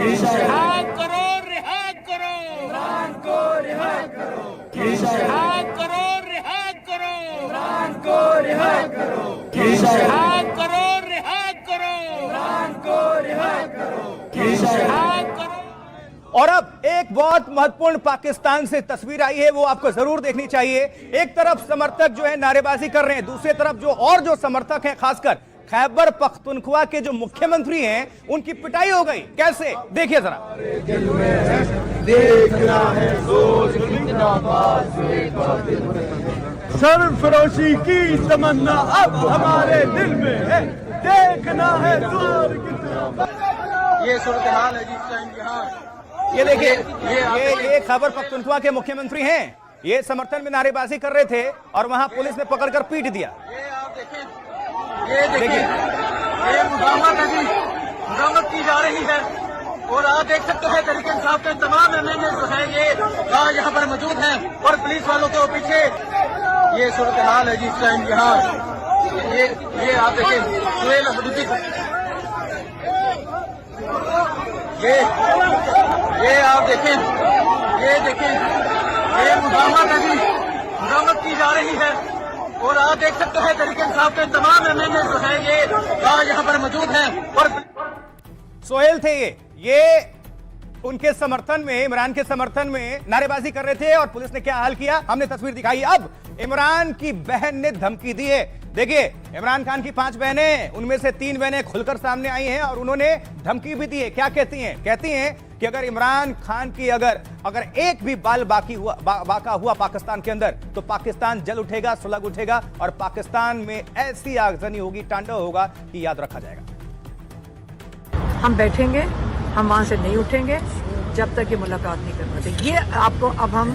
रिहा करो, रिहा करो, इमरान को रिहा करो, रिहा करो, रिहा करो, इमरान को रिहा करो, रिहा करो, रिहा करो, इमरान को रिहा करो, रिहा करो। और अब एक बहुत महत्वपूर्ण पाकिस्तान से तस्वीर आई है, वो आपको जरूर देखनी चाहिए। एक तरफ समर्थक जो है नारेबाजी कर रहे हैं, दूसरी तरफ जो समर्थक हैं, खासकर खैबर पख्तूनख्वा के जो मुख्यमंत्री हैं, उनकी पिटाई हो गई। कैसे, देखिए जरा। देखना है सरफरोशी की तमन्ना अब हमारे दिल में है, देखना है दूर कितना। ये सूरत हाल है जिस टाइम यहाँ ये देखिए, ये खैबर पख्तूनख्वा के मुख्यमंत्री हैं। ये समर्थन में नारेबाजी कर रहे थे और वहां पुलिस ने पकड़कर पीट दिया। ये आप देखें, ये देखिए, ये मुजामत की जा रही है। और आप देख सकते हैं तरीके इंसाफ के तमाम एमएलए जो है ये यहाँ पर मौजूद हैं और पुलिस वालों के पीछे। ये सूरत हाल है जिस टाइम यहाँ ये आप देखें, सुहेल हदूदी ये आप देखें, ये देखें, ये मुजामत की जा रही है। और आप देख सकते हैं तरीके इंसाफ के तमाम एमएलए जो है ये यहाँ पर मौजूद हैं और सोहेल थे ये उनके समर्थन में, इमरान के समर्थन में नारेबाजी कर रहे थे और पुलिस ने क्या हाल किया, हमने तस्वीर दिखाई। अब इमरान की बहन ने धमकी दी है। देखिए, इमरान खान की 5 बहनें, उनमें से 3 बहनें खुलकर सामने आई हैं और उन्होंने धमकी भी दी है। क्या कहती हैं? कहती हैं कि अगर इमरान खान की अगर एक भी बाल बाका हुआ पाकिस्तान के अंदर, तो पाकिस्तान जल उठेगा, सुलग उठेगा और पाकिस्तान में ऐसी आगजनी होगी, तांडव होगा कि याद रखा जाएगा। हम बैठेंगे, हम वहां से नहीं उठेंगे जब तक ये मुलाकात नहीं करवाते। ये आपको अब हम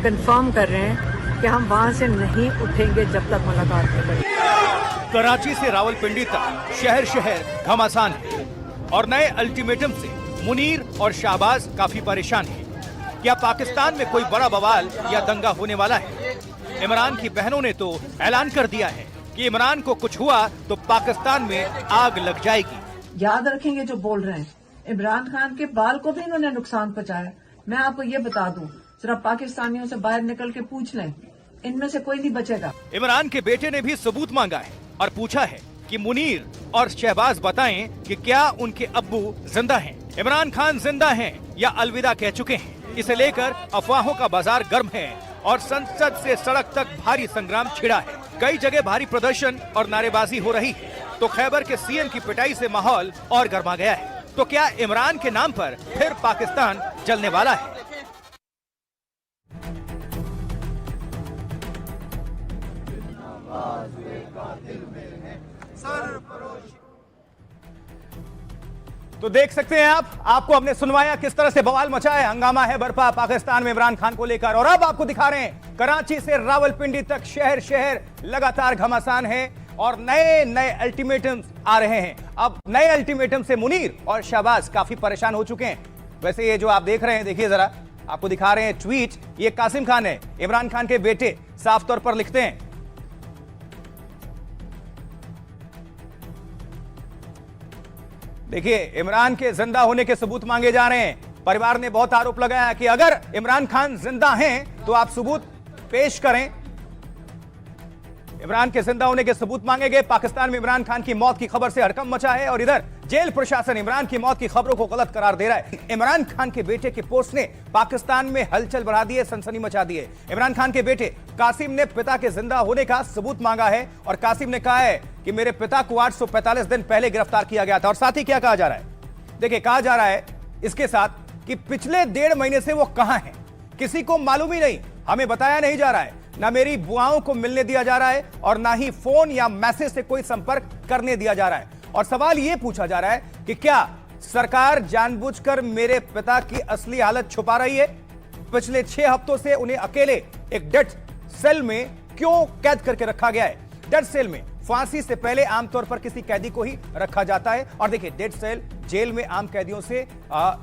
कंफर्म कर रहे हैं कि हम वहां से नहीं उठेंगे जब तक मुलाकात नहीं करेंगे। कराची से रावलपिंडी तक शहर शहर घमासान है और नए अल्टीमेटम से मुनीर और शाहबाज काफी परेशान हैं। क्या पाकिस्तान में कोई बड़ा बवाल या दंगा होने वाला है? इमरान की बहनों ने तो ऐलान कर दिया है कि इमरान को कुछ हुआ तो पाकिस्तान में आग लग जाएगी। याद रखेंगे जो बोल रहे हैं, इमरान खान के बाल को भी इन्होंने नुकसान पहुंचाया। मैं आपको ये बता दूं, जरा पाकिस्तानियों से बाहर निकल के पूछ लें, इनमें से कोई नहीं बचेगा। इमरान के बेटे ने भी सबूत मांगा है और पूछा है कि मुनीर और शहबाज बताएं कि क्या उनके अब्बू जिंदा हैं। इमरान खान जिंदा हैं या अलविदा कह चुके हैं। इसे लेकर अफवाहों का बाजार गर्म है और संसद से सड़क तक भारी संग्राम छिड़ा है। कई जगह भारी प्रदर्शन और नारेबाजी हो रही है, तो खैबर के सीएम की पिटाई से माहौल और गर्मा गया है। तो क्या इमरान के नाम पर फिर पाकिस्तान जलने वाला है? तो देख सकते हैं आपको हमने सुनवाया किस तरह से बवाल मचा है, हंगामा है बरपा पाकिस्तान में इमरान खान को लेकर। और अब आपको दिखा रहे हैं कराची से रावलपिंडी तक शहर शहर लगातार घमासान है और नए नए अल्टीमेटम्स आ रहे हैं। अब नए अल्टीमेटम से मुनीर और शहबाज काफी परेशान हो चुके हैं। वैसे ये जो आप देख रहे हैं, देखिए जरा, आपको दिखा रहे हैं ट्वीट। ये कासिम खान है, इमरान खान के बेटे, साफ तौर पर लिखते हैं, देखिए, इमरान के जिंदा होने के सबूत मांगे जा रहे हैं। परिवार ने बहुत आरोप लगाया कि अगर इमरान खान जिंदा हैं तो आप सबूत पेश करें। इमरान के जिंदा होने के सबूत मांगे गए। पाकिस्तान में इमरान खान की मौत की खबर से हड़कंप मचा है और इधर जेल प्रशासन इमरान की मौत की खबरों को गलत करार दे रहा है। इमरान खान के बेटे के पोस्ट ने पाकिस्तान में हलचल बढ़ा दी है, सनसनी मचा दी है। इमरान खान के बेटे कासिम ने पिता के जिंदा होने का सबूत मांगा है और कासिम ने कहा है कि मेरे पिता को 845 दिन पहले गिरफ्तार किया गया था। और साथ ही क्या कहा जा रहा है, देखिए, कहा जा रहा है इसके साथ कि पिछले 1.5 महीने से वो कहां है किसी को मालूम ही नहीं, हमें बताया नहीं जा रहा है, ना मेरी बुआओं को मिलने दिया जा रहा है और ना ही फोन या मैसेज से कोई संपर्क करने दिया जा रहा है। और सवाल यह पूछा जा रहा है कि क्या सरकार जानबूझकर मेरे पिता की असली हालत छुपा रही है? पिछले 6 हफ्तों से उन्हें अकेले एक डेथ सेल में क्यों कैद करके रखा गया है? डेथ सेल में फांसी से पहले आमतौर पर किसी कैदी को ही रखा जाता है और देखिए, डेथ सेल जेल में आम कैदियों से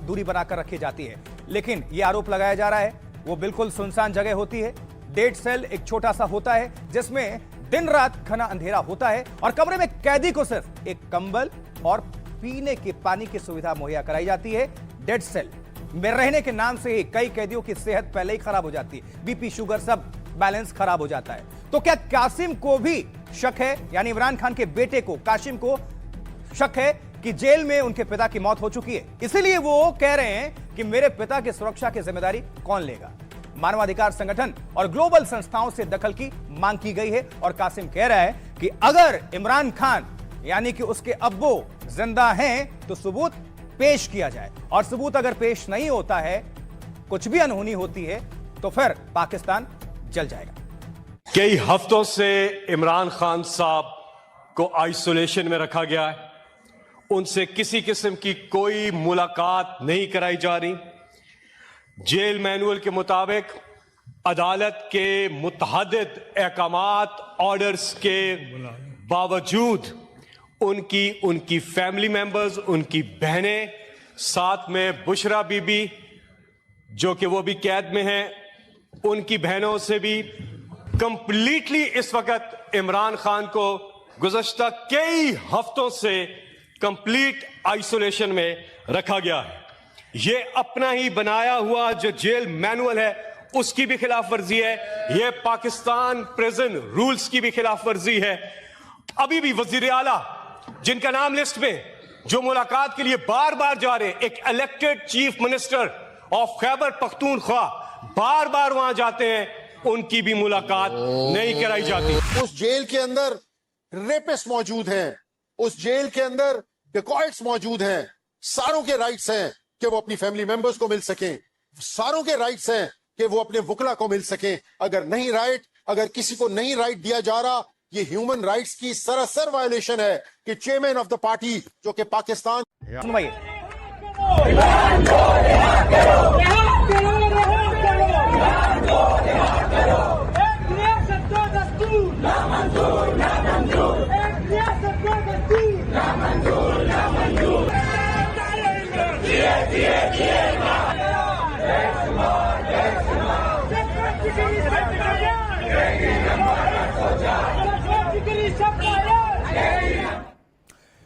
दूरी बनाकर रखी जाती है, लेकिन यह आरोप लगाया जा रहा है वो बिल्कुल सुनसान जगह होती है। डेथ सेल एक छोटा सा होता है जिसमें दिन रात घना अंधेरा होता है और कमरे में कैदी को सिर्फ एक कंबल और पीने के पानी की सुविधा मुहैया कराई जाती है। डेड सेल में रहने के नाम से ही कई कैदियों की सेहत पहले ही खराब हो जाती है, बीपी शुगर सब बैलेंस खराब हो जाता है। तो क्या कासिम को भी शक है, यानी इमरान खान के बेटे को कासिम को शक है कि जेल में उनके पिता की मौत हो चुकी है, इसीलिए वो कह रहे हैं कि मेरे पिता की सुरक्षा की जिम्मेदारी कौन लेगा। मानवाधिकार संगठन और ग्लोबल संस्थाओं से दखल की मांग की गई है और कासिम कह रहा है कि अगर इमरान खान यानी कि उसके अब्बू जिंदा हैं तो सबूत पेश किया जाए, और सबूत अगर पेश नहीं होता है, कुछ भी अनहोनी होती है, तो फिर पाकिस्तान जल जाएगा। कई हफ्तों से इमरान खान साहब को आइसोलेशन में रखा गया है, उनसे किसी किस्म की कोई मुलाकात नहीं कराई जा रही। जेल मैनुअल के मुताबिक अदालत के मुतअद्दिद अहकामात ऑर्डर्स के बावजूद उनकी फैमिली मेंबर्स, उनकी बहनें, साथ में बुशरा बीबी जो कि वो भी कैद में हैं, उनकी बहनों से भी कंप्लीटली इस वक्त इमरान खान को गुज़श्ता कई हफ्तों से कंप्लीट आइसोलेशन में रखा गया है। यह अपना ही बनाया हुआ जो जेल मैनुअल है उसकी भी खिलाफ वर्जी है, यह पाकिस्तान प्रिजन रूल्स की भी खिलाफ वर्जी है। अभी भी वजीर आला जिनका नाम लिस्ट में जो मुलाकात के लिए बार बार जा रहे हैं, एक elected chief minister of Khyber Pakhtunkhwa बार बार वहां जाते हैं, उनकी भी मुलाकात नहीं कराई जाती। उस जेल के अंदर रेपिस्ट मौजूद हैं, उस जेल के अंदर डिकॉइट्स मौजूद हैं। सारों के राइट्स हैं कि वो अपनी फैमिली मेंबर्स को मिल सकें, सारों के राइट्स हैं कि वो अपने वकला को मिल सकें। अगर किसी को नहीं राइट दिया जा रहा, ये ह्यूमन राइट्स की सरासर वायलेशन है कि चेयरमैन ऑफ द पार्टी जो कि पाकिस्तान सुनवाइए।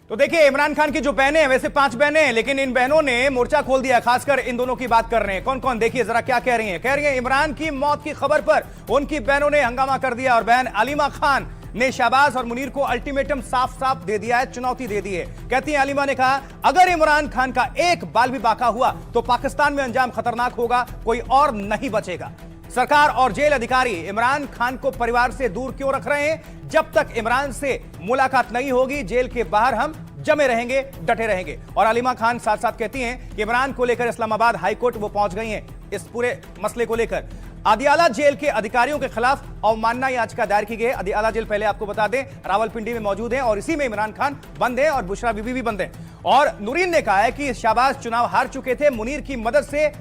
तो देखिए, इमरान खान की जो बहनें हैं, वैसे 5 बहनें हैं, लेकिन इन बहनों ने मोर्चा खोल दिया। खासकर इन दोनों की बात कर रहे हैं। कौन कौन, देखिए जरा क्या कह रही हैं। कह रही हैं इमरान की मौत की खबर पर उनकी बहनों ने हंगामा कर दिया और बहन अलीमा खान ने शहबाज और मुनीर को अल्टीमेटम साफ साफ दे दिया है, चुनौती दे दी है। कहती हैं अलीमा ने कहा, अगर इमरान खान का एक बाल भी बाका हुआ तो पाकिस्तान में अंजाम खतरनाक होगा, कोई और नहीं बचेगा। सरकार और जेल अधिकारी इमरान खान को परिवार से दूर क्यों रख रहे हैं? जब तक इमरान से मुलाकात नहीं होगी, जेल के बाहर हम जमे रहेंगे, डटे रहेंगे। और अलीमा खान साथ साथ कहती हैं कि इमरान को लेकर इस्लामाबाद हाईकोर्ट वो पहुंच गई हैं इस पूरे मसले को लेकर। अदियाला जेल के अधिकारियों के खिलाफ अवमानना याचिका दायर की गई है। अदियाला जेल, पहले आपको बता दें, रावलपिंडी में मौजूद है और इसी में इमरान खान बंद है और बुशरा बीबी भी बंद है। और नूरीन ने कहा है कि शहबाज चुनाव हार चुके थे, मुनीर की मदद से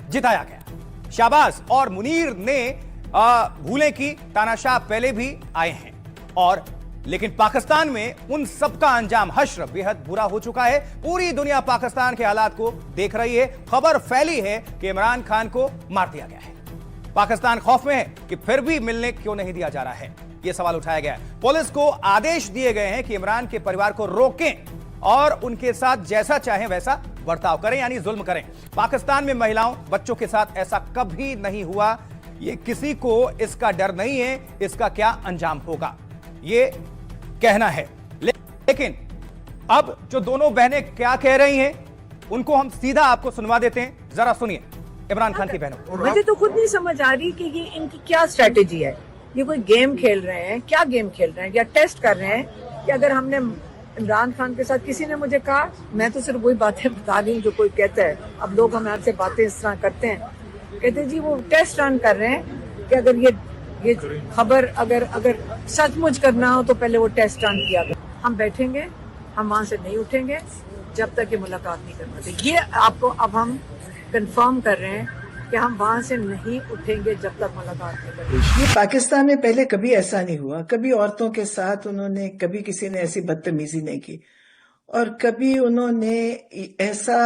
जिताया गया। शहबाज और मुनीर ने भूलें की तानाशाह पहले भी आए हैं, और लेकिन पाकिस्तान में उन सबका अंजाम हश्र बेहद बुरा हो चुका है। पूरी दुनिया पाकिस्तान के हालात को देख रही है। खबर फैली है कि इमरान खान को मार दिया गया है। पाकिस्तान खौफ में है कि फिर भी मिलने क्यों नहीं दिया जा रहा है, यह सवाल उठाया गया है। पुलिस को आदेश दिए गए हैं कि इमरान के परिवार को रोकें और उनके साथ जैसा चाहें वैसा बर्ताव करें, यानी जुल्म करें। पाकिस्तान में महिलाओं, बच्चों के साथ ऐसा कभी नहीं हुआ। ये किसी को इसका डर नहीं है, इसका क्या अंजाम होगा ये कहना है। लेकिन अब जो दोनों बहनें क्या कह रही हैं, उनको हम सीधा आपको सुनवा देते हैं। जरा सुनिए इमरान खान की बहनों। मुझे तो खुद नहीं समझ आ रही कि ये इनकी क्या स्ट्रेटेजी है। ये कोई गेम खेल रहे हैं, क्या गेम खेल रहे हैं, या टेस्ट कर रहे हैं कि अगर हमने इमरान खान के साथ, किसी ने मुझे कहा, मैं तो सिर्फ वही बातें बता रही हूँ जो कोई कहता है। अब लोग हमें आपसे बातें इस तरह करते हैं, कहते जी वो टेस्ट रन कर रहे हैं कि अगर ये खबर अगर सचमुच करना हो तो पहले वो टेस्ट रन किया गया। हम बैठेंगे, हम वहां से नहीं उठेंगे जब तक ये मुलाकात नहीं करवाते। ये आपको अब हम कंफर्म कर रहे हैं कि हम वहां से नहीं उठेंगे जब तक मुलाकात नहीं करेंगे। ये पाकिस्तान में पहले कभी ऐसा नहीं हुआ। कभी औरतों के साथ उन्होंने, कभी किसी ने ऐसी बदतमीजी नहीं की, और कभी उन्होंने ऐसा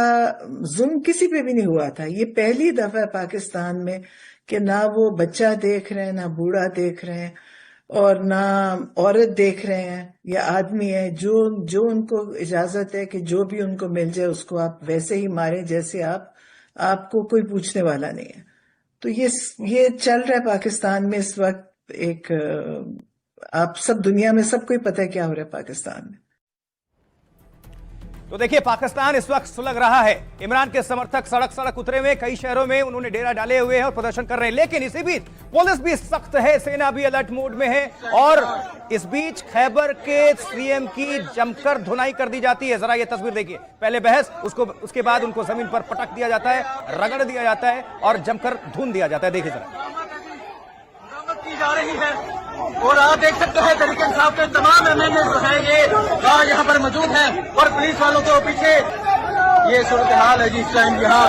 जुल्म किसी पे भी नहीं हुआ था। ये पहली दफा पाकिस्तान में कि ना वो बच्चा देख रहे हैं, ना बूढ़ा देख रहे हैं, और ना औरत देख रहे हैं या आदमी है जो उनको इजाजत है कि जो भी उनको मिल जाए उसको आप वैसे ही मारें जैसे आपको कोई पूछने वाला नहीं है। तो ये चल रहा है पाकिस्तान में इस वक्त। एक आप सब दुनिया में सबको ही पता है क्या हो रहा है पाकिस्तान में। तो देखिए, पाकिस्तान इस वक्त सुलग रहा है। इमरान के समर्थक सड़क सड़क उतरे हुए, कई शहरों में उन्होंने डेरा डाले हुए हैं और प्रदर्शन कर रहे हैं। लेकिन इसी बीच पुलिस भी सख्त है, सेना भी अलर्ट मोड में है और इस बीच खैबर के सीएम की जमकर धुनाई कर दी जाती है। जरा ये तस्वीर देखिए, पहले बहस, उसके बाद उनको जमीन पर पटक दिया जाता है, रगड़ दिया जाता है और जमकर धून दिया जाता है। देखिए जरा की जा रही है और आप देख सकते हैं तरीके इंसाफ के तमाम एमएनए जो है ये यहाँ पर मौजूद हैं और पुलिस वालों के पीछे ये सूरत हाल है जिस टाइम यहाँ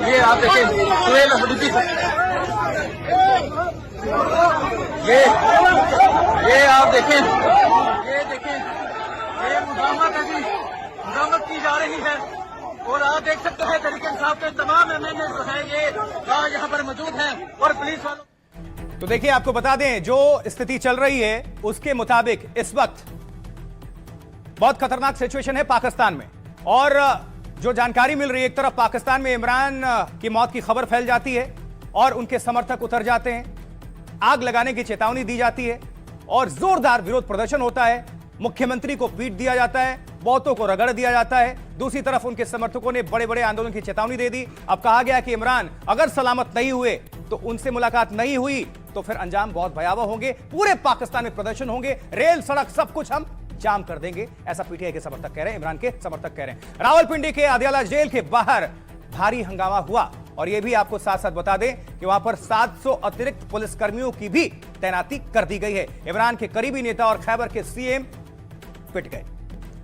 ये आप देखें सुहेल अफरीदी ये आप देखें ये मुजामत की जा रही है और आप देख सकते हैं तरीके इंसाफ के तमाम एमएनए जो है ये यहाँ पर मौजूद हैं और पुलिस वालों। तो देखिए, आपको बता दें जो स्थिति चल रही है उसके मुताबिक इस वक्त बहुत खतरनाक सिचुएशन है पाकिस्तान में। और जो जानकारी मिल रही है, एक तरफ पाकिस्तान में इमरान की मौत की खबर फैल जाती है और उनके समर्थक उतर जाते हैं, आग लगाने की चेतावनी दी जाती है और जोरदार विरोध प्रदर्शन होता है। मुख्यमंत्री को पीट दिया जाता है, बहुतों को रगड़ दिया जाता है। दूसरी तरफ उनके समर्थकों ने बड़े बड़े आंदोलन की चेतावनी दे दी। अब कहा गया कि इमरान अगर सलामत नहीं हुए तो उनसे मुलाकात नहीं हुई तो फिर अंजाम बहुत भयावह होंगे, पूरे पाकिस्तान में प्रदर्शन होंगे, रेल सड़क सब कुछ हम जाम कर देंगे, ऐसा पीटीआई के समर्थक कह रहे हैं, इमरान के समर्थक कह रहे हैं। रावलपिंडी के अदियाला जेल के बाहर भारी हंगामा हुआ और यह भी आपको साथ साथ बता दें कि वहां पर 700 अतिरिक्त पुलिसकर्मियों की भी तैनाती कर दी गई है। इमरान के करीबी नेता और खैबर के सीएम पिट गए।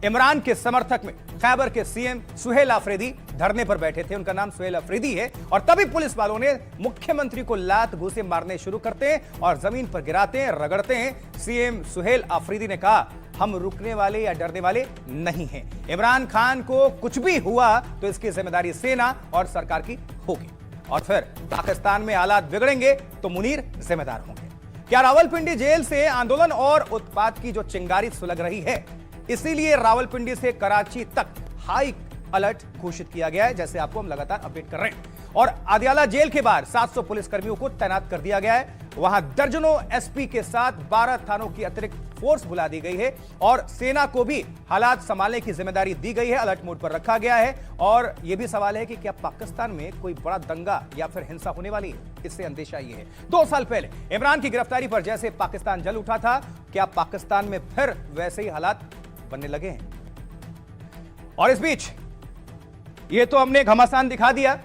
इमरान के समर्थक में खैबर के सीएम सुहेल अफरीदी धरने पर बैठे थे, उनका नाम सुहेल अफरीदी है। और तभी पुलिस वालों ने मुख्यमंत्री को लात घूंसे मारने शुरू करते हैं और जमीन पर गिराते हैं, रगड़ते हैं। सीएम सुहेल अफरीदी ने कहा, हम रुकने वाले या डरने वाले नहीं हैं। इमरान खान को कुछ भी हुआ तो इसकी जिम्मेदारी सेना और सरकार की होगी और फिर पाकिस्तान में हालात बिगड़ेंगे तो मुनीर जिम्मेदार होंगे। क्या रावलपिंडी जेल से आंदोलन और उत्पात की जो चिंगारी सुलग रही है, इसीलिए रावलपिंडी से कराची तक हाई अलर्ट घोषित किया गया है, जैसे आपको हम लगातार अपडेट कर रहे हैं। और अदियाला जेल के बाहर 700 पुलिसकर्मियों को तैनात कर दिया गया है। वहां दर्जनों एसपी के साथ 12 थानों की अतिरिक्त फोर्स बुला दी गई है और सेना को भी हालात संभालने की जिम्मेदारी दी गई है, अलर्ट मोड पर रखा गया है। और यह भी सवाल है कि क्या पाकिस्तान में कोई बड़ा दंगा या फिर हिंसा होने वाली है, इससे अंदेशा यह है। 2 साल पहले इमरान की गिरफ्तारी पर जैसे पाकिस्तान जल उठा था, क्या पाकिस्तान में फिर वैसे ही हालात बनने लगे हैं? और इस बीच ये तो हमने घमासान दिखा दिया,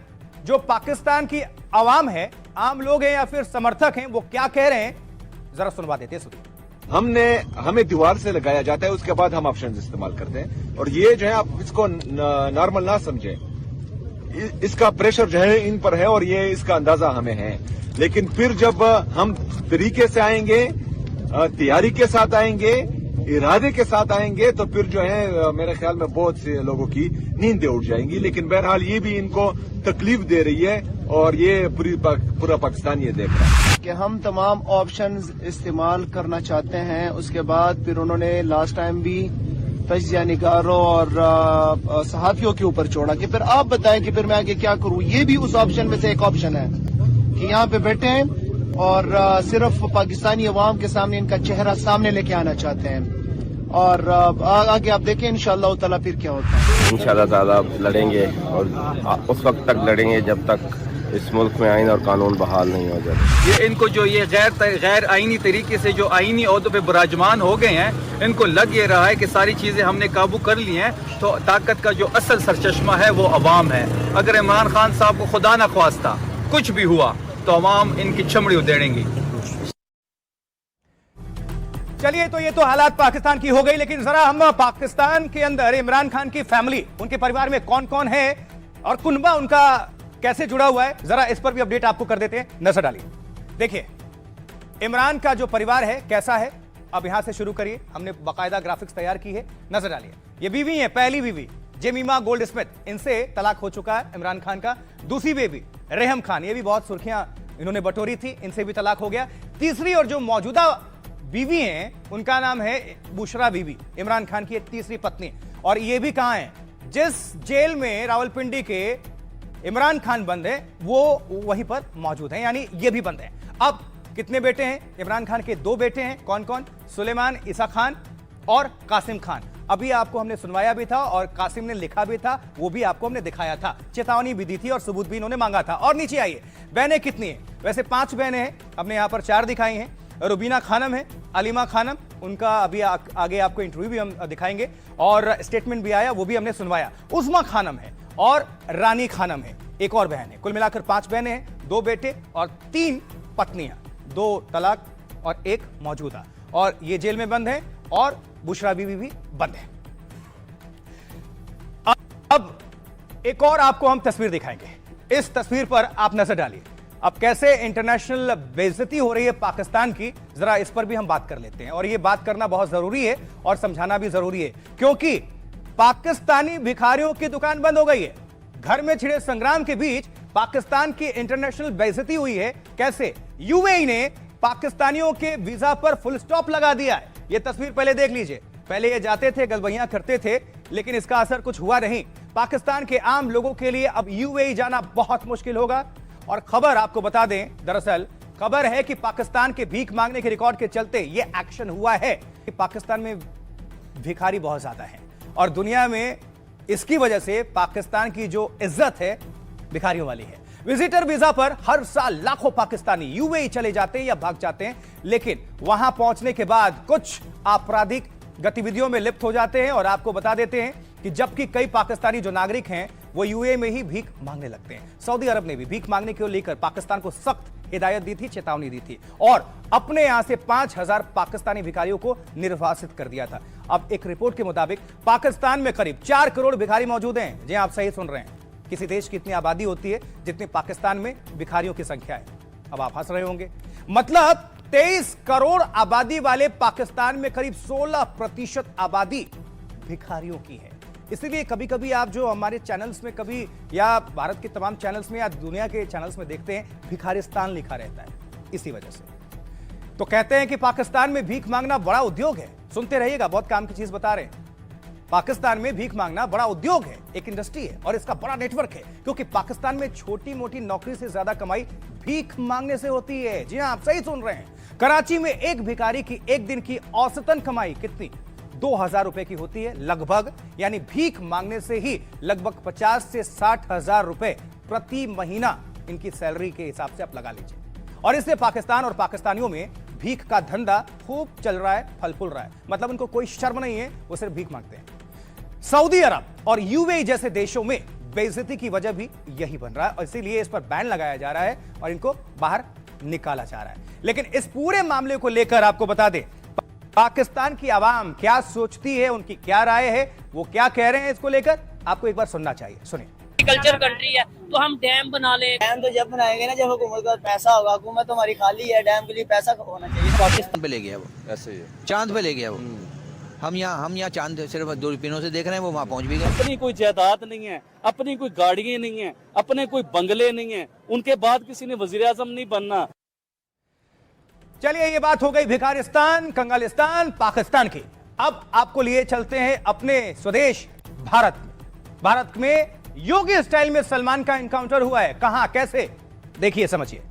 जो पाकिस्तान की आवाम है, आम लोग हैं या फिर समर्थक हैं, वो क्या कह रहे हैं, जरा सुनवा देते हैं। हमें दीवार से लगाया जाता है, उसके बाद हम ऑप्शन इस्तेमाल करते हैं। और ये जो है आप इसको नॉर्मल ना समझें, इसका प्रेशर जो है इन पर है और ये इसका अंदाजा हमें है। लेकिन फिर जब हम तरीके से आएंगे, तैयारी के साथ आएंगे, इरादे के साथ आएंगे, तो फिर जो है मेरे ख्याल में बहुत से लोगों की नींदें उड़ जाएंगी। लेकिन बहरहाल ये भी इनको तकलीफ दे रही है और ये पूरा पाकिस्तान ये देख रहा है कि हम तमाम ऑप्शंस इस्तेमाल करना चाहते हैं। उसके बाद फिर उन्होंने लास्ट टाइम भी तजिया निगारों और सहाफियों के ऊपर छोड़ा कि फिर आप बताएं कि फिर मैं आगे क्या करूं। ये भी उस ऑप्शन में से एक ऑप्शन है कि यहाँ पे बैठे हैं और सिर्फ पाकिस्तानी अवाम के सामने इनका चेहरा सामने लेके आना चाहते हैं। और आगे आप देखें इंशाअल्लाह ताला फिर क्या होता है। इंशाअल्लाह ताला लड़ेंगे और उस वक्त तक लड़ेंगे जब तक इस मुल्क में आइन और कानून बहाल नहीं हो जाते। ये इनको जो ये गैर आईनी तरीके से जो आईनी ओहदों पे विराजमान हो गए हैं, इनको लग ये रहा है कि सारी चीजें हमने काबू कर ली हैं, तो ताकत का जो असल सरचश्मा है वो अवाम है। अगर इमरान खान साहब को खुदा न ख्वास्ता कुछ भी हुआ तो अवाम इनकी चमड़ी उधेड़ेंगी। चलिए, तो ये तो हालात पाकिस्तान की हो गई, लेकिन जरा हम पाकिस्तान के अंदर इमरान खान की फैमिली, उनके परिवार में कौन कौन है और कुनबा उनका कैसे जुड़ा हुआ है, जरा इस पर भी अपडेट आपको कर देते हैं। नजर डालिए, देखिए इमरान का जो परिवार है कैसा है। अब यहां से शुरू करिए, हमने बाकायदा ग्राफिक्स तैयार की है, नजर डालिए। ये बीवी है, पहली बीवी जेमिमा गोल्ड स्मिथ, इनसे तलाक हो चुका है इमरान खान का। दूसरी बेबी रेहम खान, ये भी बहुत सुर्खियां इन्होंने बटोरी थी, इनसे भी तलाक हो गया। तीसरी और जो मौजूदा बीवी हैं उनका नाम है बुशरा बीबी, इमरान खान की एक तीसरी पत्नी। और ये भी कहां है, जिस जेल में रावलपिंडी के इमरान खान बंद है वो वहीं पर मौजूद है, यानी ये भी बंद है। अब कितने बेटे हैं इमरान खान के? 2 बेटे हैं। कौन कौन? सुलेमान ईसा खान और कासिम खान। अभी आपको हमने सुनवाया भी था और कासिम ने लिखा भी था, वो भी आपको हमने दिखाया था, चेतावनी भी दी थी और सबूत भी इन्होंने मांगा था। और नीचे आइए, बहनें कितनी हैं? वैसे 5 बहनें हैं, हमने यहां पर 4 दिखाई हैं। रुबीना खानम है, अलीमा खानम, उनका अभी आगे आपको इंटरव्यू भी हम दिखाएंगे और स्टेटमेंट भी आया, वो भी हमने सुनवाया। उस्मा खानम है और रानी खानम है, एक और बहन है। कुल मिलाकर 5 बहनें हैं, 2 बेटे और 3 पत्नियां, 2 तलाक और 1 मौजूदा। और ये जेल में बंद है और बुशरा बीवी भी बंद है। अब एक और आपको हम तस्वीर दिखाएंगे। इस तस्वीर पर आप नजर डालिए। अब कैसे इंटरनेशनल बेइज्जती हो रही है पाकिस्तान की, जरा इस पर भी हम बात कर लेते हैं। और ये बात करना बहुत जरूरी है और समझाना भी जरूरी है, क्योंकि पाकिस्तानी भिखारियों की दुकान बंद हो गई है। घर में छिड़े संग्राम के बीच पाकिस्तान की इंटरनेशनल बेइज्जती हुई है। कैसे? यूएई ने पाकिस्तानियों के वीजा पर फुल स्टॉप लगा दिया है। यह तस्वीर पहले देख लीजिए। पहले ये जाते थे, गलबैयां करते थे, लेकिन इसका असर कुछ हुआ नहीं। पाकिस्तान के आम लोगों के लिए अब यूएई जाना बहुत मुश्किल होगा। और खबर आपको बता दें, दरअसल खबर है कि पाकिस्तान के भीख मांगने के रिकॉर्ड के चलते यह एक्शन हुआ है कि पाकिस्तान में भिखारी बहुत ज्यादा है और दुनिया में इसकी वजह से पाकिस्तान की जो इज्जत है भिखारियों वाली है। विजिटर वीजा पर हर साल लाखों पाकिस्तानी यूएई चले जाते हैं या भाग जाते हैं, लेकिन वहां पहुंचने के बाद कुछ आपराधिक गतिविधियों में लिप्त हो जाते हैं। और आपको बता देते हैं कि जबकि कई पाकिस्तानी जो नागरिक हैं वो यूएई में ही भीख मांगने लगते हैं। सऊदी अरब ने भी भीख मांगने को लेकर पाकिस्तान को सख्त हिदायत दी थी, चेतावनी दी थी और अपने यहां से 5000 पाकिस्तानी भिखारियों को निर्वासित कर दिया था। अब एक रिपोर्ट के मुताबिक पाकिस्तान में करीब 4 करोड़ भिखारी मौजूद हैं। जी आप सही सुन रहे हैं, किसी देश की इतनी आबादी होती है जितनी पाकिस्तान में भिखारियों की संख्या है। अब आप हंस रहे होंगे, मतलब 23 करोड़ आबादी वाले पाकिस्तान में करीब 16% आबादी भिखारियों की है। इसलिए कभी कभी आप जो हमारे चैनल्स में कभी या भारत के तमाम चैनल्स में या दुनिया के चैनल्स में देखते हैं, भिखारिस्तान लिखा रहता है इसी वजह से। तो कहते हैं कि पाकिस्तान में भीख मांगना बड़ा उद्योग है। सुनते रहिएगा, बहुत काम की चीज बता रहे हैं। पाकिस्तान में भीख मांगना बड़ा उद्योग है, एक इंडस्ट्री है और इसका बड़ा नेटवर्क है, क्योंकि पाकिस्तान में छोटी मोटी नौकरी से ज्यादा कमाई भीख मांगने से होती है। जी हां, आप सही सुन रहे हैं। कराची में एक भिखारी की एक दिन की औसतन कमाई कितनी? 2000 रुपए की होती है लगभग, यानी भीख मांगने से ही लगभग 50 से 60 हजार रुपए प्रति महीना इनकी सैलरी के हिसाब से आप लगा लीजिए। और इससे पाकिस्तान और पाकिस्तानियों में भीख का धंधा खूब चल रहा है, फल फूल रहा है। मतलब उनको कोई शर्म नहीं है, वो सिर्फ भीख मांगते हैं। सऊदी अरब और यूएई जैसे देशों में बेइज्जती की वजह भी यही बन रहा है और इसीलिए इस पर बैन लगाया जा रहा है और इनको बाहर निकाला जा रहा है। लेकिन इस पूरे मामले को लेकर आपको बता दें, पाकिस्तान की आवाम क्या सोचती है, उनकी क्या राय है, वो क्या कह रहे हैं, इसको लेकर आपको एक बार सुनना चाहिए। सुनिए। कल्चर कंट्री है तो हम डैम बना ले। डैम तो जब बनाएंगे ना, जब हुकूमत का पैसा होगा। हुकूमत तो हमारी खाली है, डैम के लिए पैसा होना चाहिए। पाकिस्तान पे ले गया वो, ऐसे ही चांद पे ले गया वो। हम यहाँ चांद सिर्फ दूरबीनों से देख रहे हैं, वो वहाँ पहुँच भी गए। अपनी कोई जायदाद नहीं है, अपनी कोई गाड़ियाँ नहीं है, अपने कोई बंगले नहीं है, उनके बाद किसी ने वजीर आजम नहीं बनना। चलिए, ये बात हो गई भिखारिस्तान, कंगालिस्तान, पाकिस्तान की। अब आपको लिए चलते हैं अपने स्वदेश भारत में। भारत में योगी स्टाइल में सलमान का एनकाउंटर हुआ है। कहां, कैसे, देखिए, समझिए।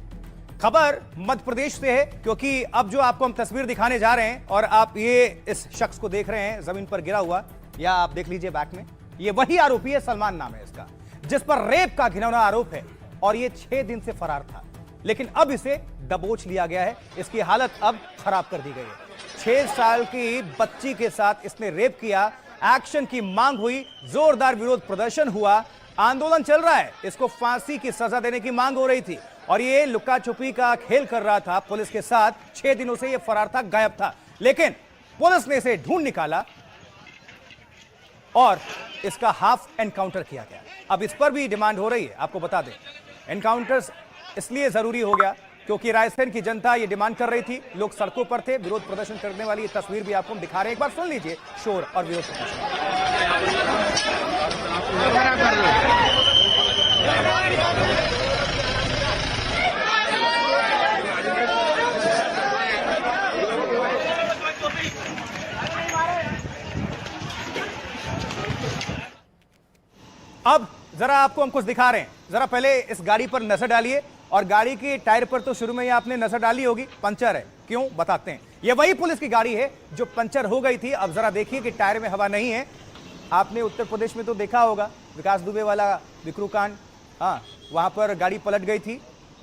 खबर मध्य प्रदेश से है, क्योंकि अब जो आपको हम तस्वीर दिखाने जा रहे हैं और आप ये इस शख्स को देख रहे हैं जमीन पर गिरा हुआ, या आप देख लीजिए बैक में, ये वही आरोपी है, सलमान नाम है इसका, जिस पर रेप का घिनौना आरोप है और ये 6 दिन से फरार था। लेकिन अब इसे दबोच लिया गया है, इसकी हालत अब खराब कर दी गई है। 6 साल की बच्ची के साथ इसने रेप किया। एक्शन की मांग हुई, जोरदार विरोध प्रदर्शन हुआ, आंदोलन चल रहा है। इसको फांसी की सजा देने की मांग हो रही थी और ये लुका छुपी का खेल कर रहा था पुलिस के साथ। 6 दिनों से ये फरार था, गायब था, लेकिन पुलिस ने इसे ढूंढ निकाला और इसका हाफ एनकाउंटर किया गया। अब इस पर भी डिमांड हो रही है। आपको बता दें, एनकाउंटर्स इसलिए जरूरी हो गया क्योंकि राजस्थान की जनता ये डिमांड कर रही थी, लोग सड़कों पर थे, विरोध प्रदर्शन करने वाली ये तस्वीर भी आपको हम दिखा रहे हैं। एक बार सुन लीजिए शोर और विरोध प्रदर्शन। अब जरा आपको हम कुछ दिखा रहे हैं, जरा पहले इस गाड़ी पर नजर डालिए। और गाड़ी के टायर पर तो शुरू में ही आपने नजर डाली होगी, पंचर है। क्यों, बताते हैं। यह वही पुलिस की गाड़ी है जो पंचर हो गई थी। अब जरा देखिए कि टायर में हवा नहीं है। आपने उत्तर प्रदेश में तो देखा होगा विकास दुबे वाला विक्रू कांड, हाँ, वहां पर गाड़ी पलट गई थी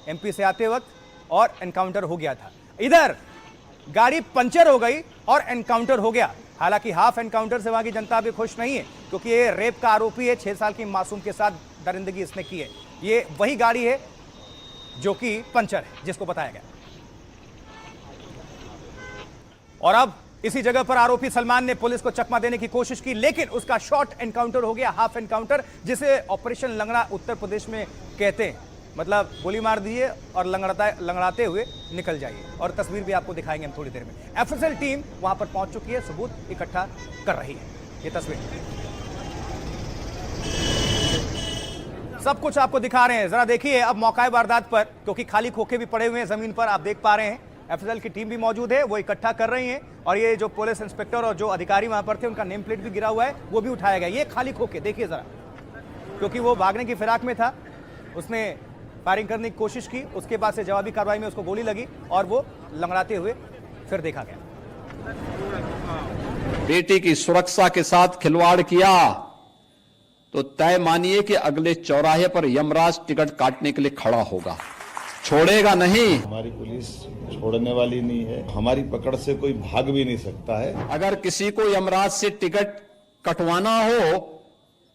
एमपी से आते वक्त और एनकाउंटर हो गया था। इधर गाड़ी पंचर हो गई और एनकाउंटर हो गया। हालांकि हाफ एनकाउंटर से वहां की जनता भी खुश नहीं है, क्योंकि ये रेप का आरोपी है। 6 साल की मासूम के साथ दरिंदगी इसने की है। ये वही गाड़ी है जो कि पंचर है, जिसको बताया गया। और अब इसी जगह पर आरोपी सलमान ने पुलिस को चकमा देने की कोशिश की, लेकिन उसका शॉर्ट एनकाउंटर हो गया, हाफ एनकाउंटर, जिसे ऑपरेशन लंगड़ा उत्तर प्रदेश में कहते हैं। मतलब गोली मार दीजिए और लंगड़ाते हुए निकल जाइए। और तस्वीर भी आपको दिखाएंगे हम थोड़ी देर में। एफएसएल टीम वहां पर पहुंच चुकी है, सबूत इकट्ठा कर रही है। ये तस्वीर सब कुछ आपको दिखा रहे हैं, जरा देखिए। अब मौका वारदात पर, क्योंकि खाली खोखे भी पड़े हुए हैं जमीन पर, आप देख पा रहे हैं। एफएसएल की टीम भी मौजूद है, वो इकट्ठा कर रही है। और ये जो पुलिस इंस्पेक्टर और जो अधिकारी वहां पर थे, उनका नेम प्लेट भी गिरा हुआ है, वो भी उठाया गया। ये खाली खोखे देखिए जरा, क्योंकि वो भागने की फिराक में था, उसने फायरिंग करने की कोशिश की, उसके बाद से जवाबी कार्रवाई में उसको गोली लगी और वो लंगड़ाते हुए फिर देखा गया। बेटी की सुरक्षा के साथ खिलवाड़ किया तो तय मानिए कि अगले चौराहे पर यमराज टिकट काटने के लिए खड़ा होगा, छोड़ेगा नहीं। हमारी पुलिस छोड़ने वाली नहीं है, हमारी पकड़ से कोई भाग भी नहीं सकता है। अगर किसी को यमराज से टिकट कटवाना हो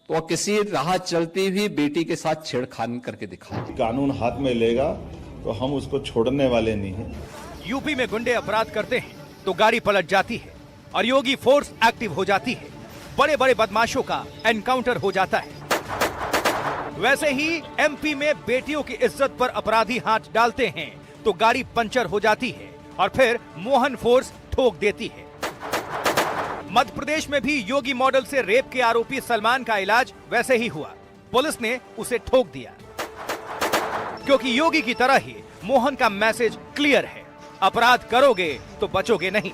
तो किसी राह चलती हुई बेटी के साथ छेड़खानी करके दिखाए। कानून हाथ में लेगा तो हम उसको छोड़ने वाले नहीं हैं। यूपी में गुंडे अपराध करते हैं तो गाड़ी पलट जाती है और योगी फोर्स एक्टिव हो जाती है। बड़े बड़े बदमाशों का एनकाउंटर हो जाता है। वैसे ही एमपी में बेटियों की इज्जत पर अपराधी हाथ डालते हैं तो गाड़ी पंचर हो जाती है और फिर मोहन फोर्स ठोक देती है। मध्य प्रदेश में भी योगी मॉडल से रेप के आरोपी सलमान का इलाज वैसे ही हुआ। पुलिस ने उसे ठोक दिया, क्योंकि योगी की तरह ही मोहन का मैसेज क्लियर है, अपराध करोगे तो बचोगे नहीं।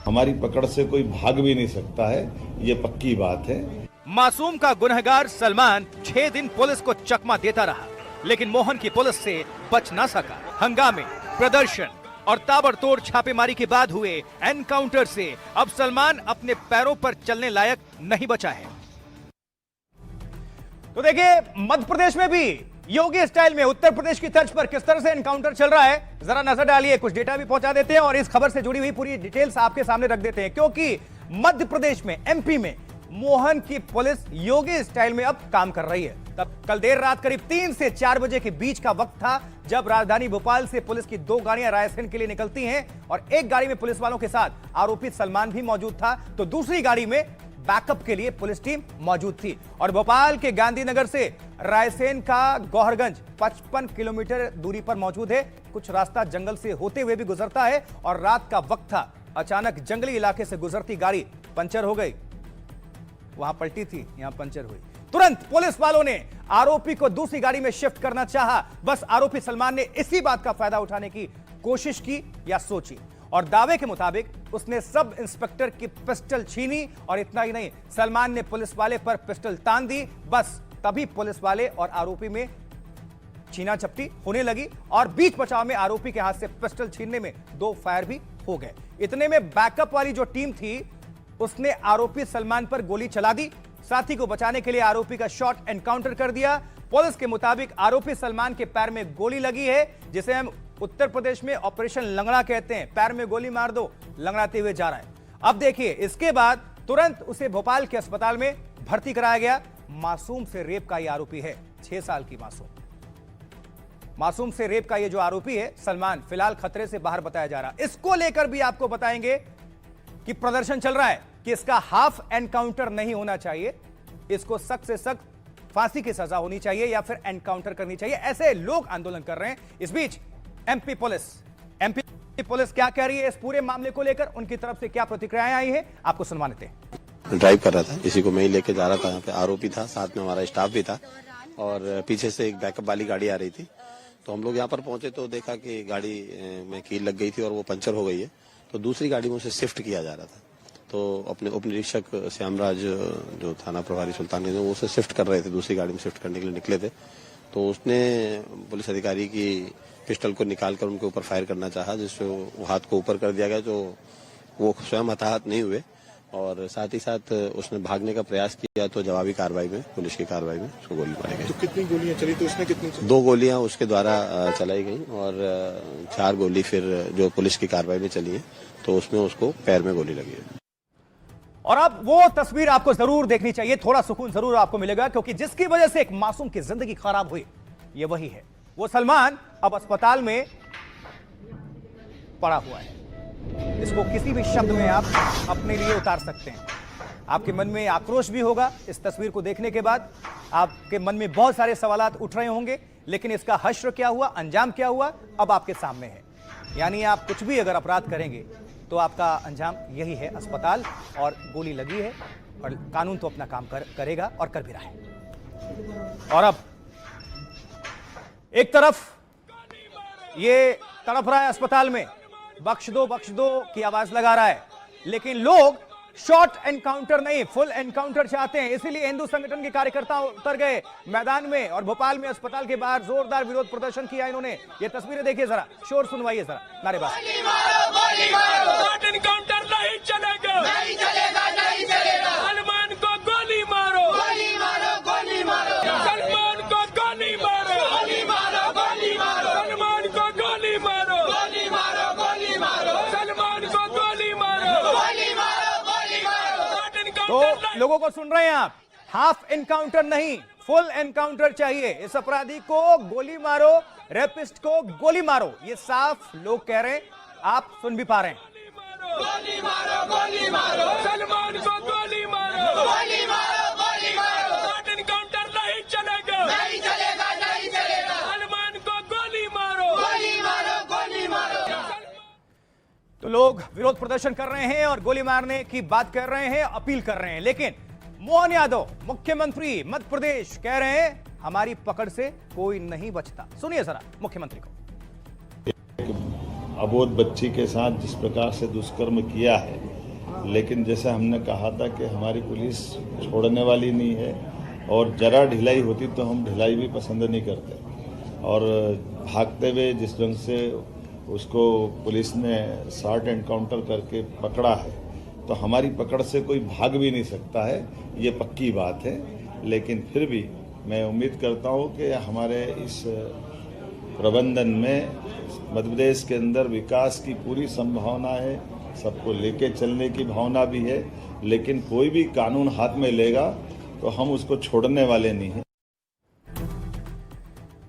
हमारी पकड़ से कोई भाग भी नहीं सकता है, ये पक्की बात है। मासूम का गुनहगार सलमान 6 दिन पुलिस को चकमा देता रहा, लेकिन मोहन की पुलिस से बच ना सका। हंगामे, प्रदर्शन और ताबड़तोड़ छापेमारी के बाद हुए एनकाउंटर से अब सलमान अपने पैरों पर चलने लायक नहीं बचा है। तो देखिए, मध्य प्रदेश में भी योगी स्टाइल में उत्तर प्रदेश की तर्ज पर किस तरह से एनकाउंटर चल रहा है, जरा नजर डालिए। कुछ डेटा भी पहुंचा देते हैं और इस खबर से जुड़ी हुई पूरी डिटेल्स आपके सामने रख देते हैं, क्योंकि मध्य प्रदेश में, एमपी में मोहन की पुलिस योगी स्टाइल में अब काम कर रही है। तब कल देर रात करीब 3 से 4 बजे के बीच का वक्त था, जब राजधानी भोपाल से पुलिस की 2 गाड़ियां रायसेन के लिए निकलती हैं और एक गाड़ी में पुलिस वालों के साथ आरोपी सलमान भी मौजूद था, तो दूसरी गाड़ी में बैकअप के लिए पुलिस टीम मौजूद थी। और भोपाल के गांधीनगर से रायसेन का गौहरगंज 55 किलोमीटर दूरी पर मौजूद है। कुछ रास्ता जंगल से होते हुए भी गुजरता है और रात का वक्त था। अचानक जंगली इलाके से गुजरती गाड़ी पंचर हो गई, वहां पलटी थी, यहां पंचर हुई। तुरंत पुलिस वालों ने आरोपी को दूसरी गाड़ी में शिफ्ट करना चाहा। बस आरोपी सलमान ने इसी बात का फायदा उठाने की कोशिश की या सोची, और दावे के मुताबिक उसने सब इंस्पेक्टर की पिस्टल छीनी। और इतना ही नहीं, सलमान ने पुलिस वाले पर पिस्टल तान दी। बस तभी पुलिस वाले और आरोपी में छीना झपटी होने लगी और बीच बचाव में आरोपी के हाथ से पिस्टल छीनने में 2 फायर भी हो गए। इतने में बैकअप वाली जो टीम थी उसने आरोपी सलमान पर गोली चला दी। साथी को बचाने के लिए आरोपी का शॉट एनकाउंटर कर दिया। पुलिस के मुताबिक आरोपी सलमान के पैर में गोली लगी है, जिसे हम उत्तर प्रदेश में ऑपरेशन लंगड़ा कहते हैं। पैर में गोली मार दो, लंगड़ाते हुए जा रहा है। अब देखिए, इसके बाद तुरंत उसे भोपाल के अस्पताल में भर्ती कराया गया। मासूम से रेप का यह आरोपी है, 6 साल की मासूम से रेप का यह जो आरोपी है सलमान, फिलहाल खतरे से बाहर बताया जा रहा। इसको लेकर भी आपको बताएंगे कि प्रदर्शन चल रहा है कि इसका हाफ एनकाउंटर नहीं होना चाहिए, इसको सख्त से सख्त फांसी की सजा होनी चाहिए या फिर एनकाउंटर करनी चाहिए। ऐसे लोग आंदोलन कर रहे हैं। इस बीच एमपी पुलिस क्या कह रही है इस पूरे मामले को लेकर, उनकी तरफ से क्या प्रतिक्रियाएं आई है, आपको सुनवा लेते हैं। ड्राइव कर रहा था, इसी को मैं ही लेके जा रहा था। यहाँ पे आरोपी था, साथ में हमारा स्टाफ भी था और पीछे से एक बैकअप वाली गाड़ी आ रही थी। तो हम लोग यहाँ पर पहुंचे तो देखा कि गाड़ी में कील लग गई थी और वो पंचर हो गई है। तो दूसरी गाड़ी में उसे शिफ्ट किया जा रहा था। तो अपने उप निरीक्षक श्यामराज जो थाना प्रभारी सुल्तानगंज में उसे शिफ्ट कर रहे थे, दूसरी गाड़ी में शिफ्ट करने के लिए निकले थे, तो उसने पुलिस अधिकारी की पिस्टल को निकालकर उनके ऊपर फायर करना चाहा, जिससे वो हाथ को ऊपर कर दिया गया, तो वो स्वयं हताहत नहीं हुए और साथ ही साथ उसने भागने का प्रयास किया, तो जवाबी कार्रवाई में, पुलिस की कार्रवाई में उसको गोली मारी गई। तो कितनी गोलियां चली, तो उसने कितनी चली? 2 गोलियां उसके द्वारा चलाई गई और 4 गोली फिर जो पुलिस की कार्रवाई में चली है, तो उसमें उसको पैर में गोली लगी है। और अब वो तस्वीर आपको जरूर देखनी चाहिए, थोड़ा सुकून जरूर आपको मिलेगा, क्योंकि जिसकी वजह से एक मासूम की जिंदगी खराब हुई, ये वही है। वो सलमान अब अस्पताल में पड़ा हुआ है। इसको किसी भी शब्द में आप अपने लिए उतार सकते हैं। आपके मन में आक्रोश भी होगा इस तस्वीर को देखने के बाद, आपके मन में बहुत सारे सवालात उठ रहे होंगे, लेकिन इसका हश्र क्या हुआ, अंजाम क्या हुआ, अब आपके सामने है। यानी आप कुछ भी अगर अपराध करेंगे तो आपका अंजाम यही है, अस्पताल, और गोली लगी है, और कानून तो अपना काम करेगा और कर भी रहा है। और अब एक तरफ ये तड़प रहा है अस्पताल में, बख्श दो की आवाज लगा रहा है, लेकिन लोग शॉर्ट एनकाउंटर नहीं, फुल एनकाउंटर चाहते हैं। इसीलिए हिंदू संगठन के कार्यकर्ता उतर गए मैदान में और भोपाल में अस्पताल के बाहर जोरदार विरोध प्रदर्शन किया इन्होंने। ये तस्वीरें देखिए जरा, शोर सुनवाइए जरा, नारेबाजी। एनकाउंटर नहीं चलेगा, नहीं चलेगा, नहीं चलेगा। सलमान को गोली मारो, गोली मारो, गोली मारो। सलमान को गोली मारो, गोली मारो, गोली मारो। सलमान को गोली मारो, गोली मारो, गोली मारो। सलमान को गोली मारो, गोली मारो, गोली मारो। तो लोगों को सुन रहे हैं आप, हाफ एनकाउंटर नहीं, फुल एनकाउंटर चाहिए। इस अपराधी को गोली मारो, रेपिस्ट को गोली मारो, ये साफ लोग कह रहे हैं, आप सुन भी पा रहे हैं। गोली मारो, गोली मारो। सलमान को गोली मारो, गोली मारो, गोली मारो। शॉर्ट एनकाउंटर नहीं चलेगा, नहीं चलेगा, नहीं चलेगा। सलमान को गोली मारो, गोली मारो, गोली मारो। तो लोग विरोध प्रदर्शन कर रहे हैं और गोली मारने की बात कर रहे हैं, अपील कर रहे हैं, लेकिन मोहन यादव मुख्यमंत्री मध्य प्रदेश कह रहे हैं हमारी पकड़ से कोई नहीं बचता। सुनिए जरा मुख्यमंत्री को। अबोध बच्ची के साथ जिस प्रकार से दुष्कर्म किया है, लेकिन जैसे हमने कहा था कि हमारी पुलिस छोड़ने वाली नहीं है, और जरा ढिलाई होती तो हम ढिलाई भी पसंद नहीं करते, और भागते हुए जिस ढंग से उसको पुलिस ने शॉर्ट एनकाउंटर करके पकड़ा है, तो हमारी पकड़ से कोई भाग भी नहीं सकता है, ये पक्की बात है। लेकिन फिर भी मैं उम्मीद करता हूँ कि हमारे इस प्रबंधन में मध्य प्रदेश के अंदर विकास की पूरी संभावना है, सबको लेके चलने की भावना भी है, लेकिन कोई भी कानून हाथ में लेगा तो हम उसको छोड़ने वाले नहीं हैं।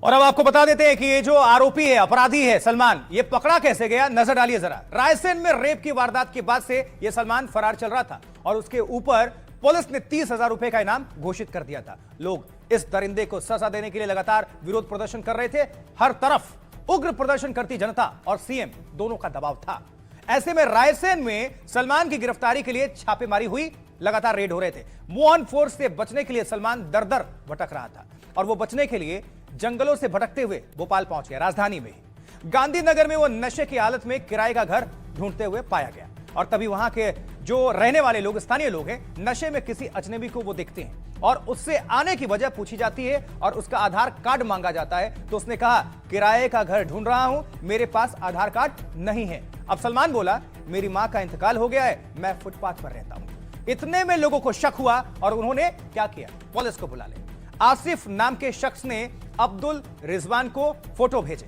और अब आपको बता देते हैं कि ये जो आरोपी है, अपराधी है सलमान, ये पकड़ा कैसे गया, नजर डालिए जरा। रायसेन में रेप की वारदात के बाद से ये सलमान फरार चल रहा था और उसके ऊपर पुलिस ने 30,000 रुपए का इनाम घोषित कर दिया था। लोग इस दरिंदे को सजा देने के लिए लगातार विरोध प्रदर्शन कर रहे थे। हर तरफ उग्र प्रदर्शन करती जनता और सीएम दोनों का दबाव था। ऐसे में रायसेन में सलमान की गिरफ्तारी के लिए छापेमारी हुई, लगातार रेड हो रहे थे। मोहन फोर्स से बचने के लिए सलमान दर दर भटक रहा था और वो बचने के लिए जंगलों से भटकते हुए भोपाल पहुंच गया। राजधानी में गांधीनगर में वो नशे की हालत में किराए का घर ढूंढते हुए पाया गया और तभी वहां के जो रहने वाले लोग, स्थानीय लोग हैं, नशे में किसी अजनबी को वो देखते हैं और उससे आने की वजह पूछी जाती है और उसका आधार कार्ड मांगा जाता है। तो उसने कहा किराए का घर ढूंढ रहा हूं, मेरे पास आधार कार्ड नहीं है। अब सलमान बोला मेरी मां का इंतकाल हो गया है, मैं फुटपाथ पर रहता हूं। इतने में लोगों को शक हुआ और उन्होंने क्या किया, पुलिस को बुला ले। आसिफ नाम के शख्स ने अब्दुल रिजवान को फोटो भेजे।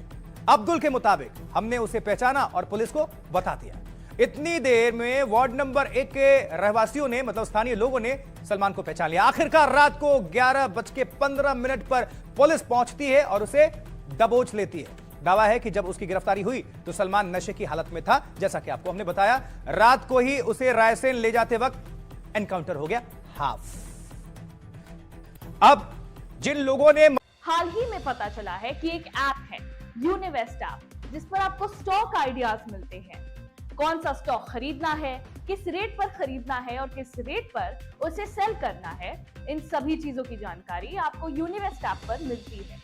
अब्दुल के मुताबिक हमने उसे पहचाना और पुलिस को बता दिया। इतनी देर में वार्ड नंबर 1 के रहवासियों ने, मतलब स्थानीय लोगों ने सलमान को पहचान लिया। आखिरकार रात को 11:15 पर पुलिस पहुंचती है और उसे दबोच लेती है। दावा है कि जब उसकी गिरफ्तारी हुई तो सलमान नशे की हालत में था, जैसा कि आपको हमने बताया। रात को ही उसे रायसेन ले जाते वक्त एनकाउंटर हो गया हाफ। अब जिन लोगों ने हाल ही में पता चला है कि एक ऐप है यूनिवेस्ट ऐप, जिस पर आपको स्टॉक आइडियाज मिलते हैं। कौन सा स्टॉक खरीदना है, किस रेट पर खरीदना है और किस रेट पर उसे सेल करना है, इन सभी चीजों की जानकारी आपको यूनिवेस्ट ऐप पर मिलती है।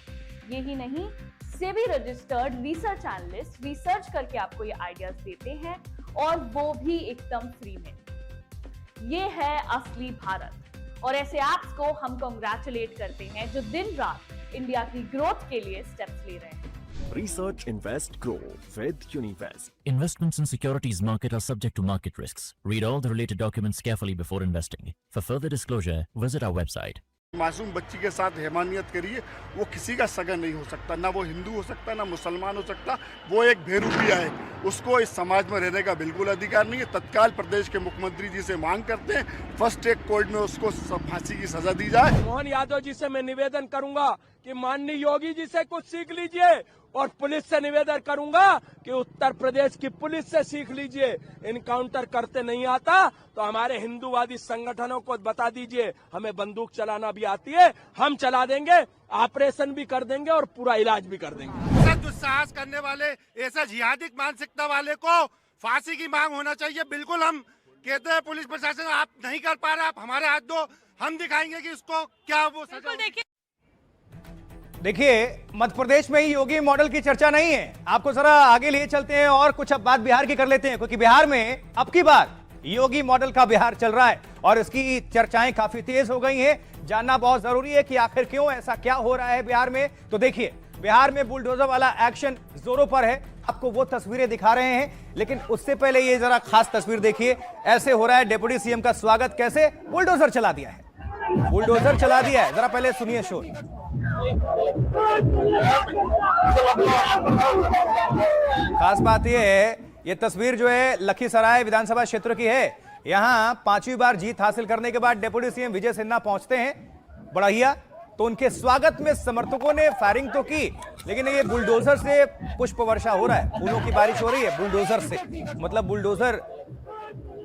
यही नहीं, SEBI registered research analyst research करके आपको ये आइडियाज देते हैं और वो भी एकदम फ्री में। ये है असली भारत और ऐसे ऐप्स को हम कांग्रेचुलेट करते हैं जो दिन रात इंडिया की ग्रोथ के लिए स्टेप्स ले रहे हैं। Research, invest, grow with Univest. Investments in securities market are subject to market risks. Read all the related documents carefully before investing. For further disclosure, visit our website. मासूम बच्ची के साथ हैवानियत करिए, वो किसी का सगा नहीं हो सकता, ना वो हिंदू हो सकता, ना मुसलमान हो सकता, वो एक बेरूपिया है, उसको इस समाज में रहने का बिल्कुल अधिकार नहीं है। तत्काल प्रदेश के मुख्यमंत्री जी से मांग करते हैं, फर्स्ट ट्रैक कोर्ट में उसको फांसी की सजा दी जाए। मोहन यादव जी से मैं निवेदन करूंगा कि माननीय योगी जी से कुछ सीख लीजिए और पुलिस से निवेदन करूंगा कि उत्तर प्रदेश की पुलिस से सीख लीजिए। इनकाउंटर करते नहीं आता तो हमारे हिंदूवादी संगठनों को बता दीजिए, हमें बंदूक चलाना भी आती है, हम चला देंगे, ऑपरेशन भी कर देंगे और पूरा इलाज भी कर देंगे। ऐसा दुस्साहस करने वाले, ऐसा जिहादिक मानसिकता वाले को फांसी की मांग होना चाहिए। बिल्कुल हम कहते हैं पुलिस प्रशासन आप नहीं कर पा रहे, आप हमारे हाथ दो, हम दिखाएंगे कि इसको क्या वो सजा। देखिए, मध्य प्रदेश में ही योगी मॉडल की चर्चा नहीं है। आपको जरा आगे लिए चलते हैं और कुछ अब बात बिहार की कर लेते हैं, क्योंकि बिहार में अब की बार योगी मॉडल का बिहार चल रहा है और इसकी चर्चाएं काफी तेज हो गई हैं। जानना बहुत जरूरी है कि आखिर क्यों ऐसा क्या हो रहा है बिहार में। तो देखिए, बिहार में बुलडोजर वाला एक्शन जोरों पर है। आपको वो तस्वीरें दिखा रहे हैं, लेकिन उससे पहले ये जरा खास तस्वीर देखिए। ऐसे हो रहा है डिप्टी सीएम का स्वागत, कैसे बुलडोजर चला दिया है, बुलडोजर चला दिया है। जरा पहले सुनिए शोर। खास बात यह है, यह तस्वीर जो है लखीसराय विधानसभा क्षेत्र की है। यहां 5वीं बार जीत हासिल करने के बाद डिप्टी सीएम विजय सिन्हा पहुंचते हैं बड़हिया, तो उनके स्वागत में समर्थकों ने फायरिंग तो की, लेकिन ये बुलडोजर से पुष्प वर्षा हो रहा है, फूलों की बारिश हो रही है बुलडोजर से। मतलब बुलडोजर